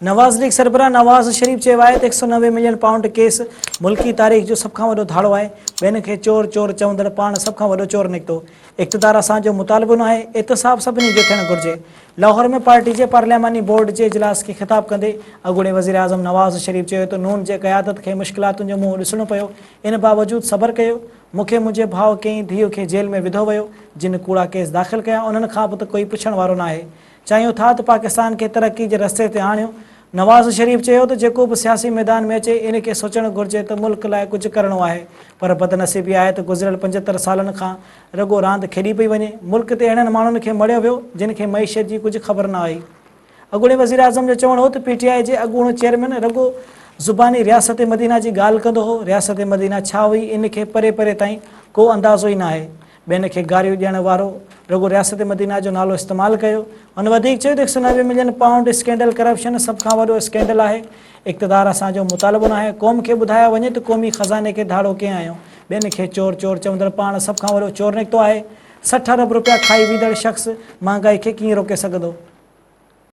नवाज़ league सरबराह Nawaz Sharif चयो आहे त 190 मिलियन पाउंड केस मुल्की तारीख़ जो सभ खां वॾो धाड़ो आहे। ॿियनि खे चोर चोर चवंदड़ पाण सभ खां वॾो चोर निकितो। इक़्तिदार असांजो मुतालबो न आहे, एहतिसाब सभिनी जो थियणु घुरिजे। लाहौर में पार्टी जे पार्लियामानी बोर्ड जे इजलास खे ख़िताब कंदे अॻूणे वज़ीर आज़म नवाज़ शरीफ चयो त नून जे क़यादत खे मुश्किलातुनि जो मुंहुं ॾिसणो पियो, इन बावजूदि सब्र कयो। मूंखे मुंहिंजे भाउ कंहिं धीउ खे जेल में विधो वियो, जिन कूड़ा केस दाख़िल कया, उन्हनि खां बि त कोई पुछण वारो न आहे। चाहियूं था त पाकिस्तान खे तरक़ी जे रस्ते ते आणियूं। नवाज़ शरीफ चयो त जेको बि सियासी मैदान में अचे इन खे सोचणु घुरिजे त मुल्क लाइ कुझु करिणो आहे, पर बदनसीबी आहे त गुज़िरियल 75 सालनि खां रगो रांदि खेॾी पई वञे। मुल्क ते अहिड़नि माण्हुनि खे मड़ियो वियो जिन खे मईशत जी कुझु ख़बर न आई। अॻूणे वज़ीर आज़म जो चवणु हो त PTI जे अॻूणो चेयरमैन रगो ज़ुबानी रियासत मदीना जी ॻाल्हि कंदो हो। रियासत मदीना छा हुई इन खे परे परे ताईं को अंदाज़ो ई न आहे। ॿियनि खे गारियूं ॾियण वारो रुगो रियासत मदीना जो नालो इस्तेमालु कयो। हुन वधीक चयो त 190 मिलियन पाउंड स्कैंडल करप्शन सभ खां वॾो स्कैंडल आहे। इक़्तिदार असांजो मुतालबो न आहे। क़ौम खे ॿुधायो वञे त क़ौमी ख़ज़ाने खे धाड़ो कीअं आहियो। ॿियनि खे चोर चोर चवंदड़ पाण सभ खां वॾो चोर निकितो आहे। 60 अरब रुपया खाई वींदड़ शख़्स महांगाई खे कीअं रोके सघंदो।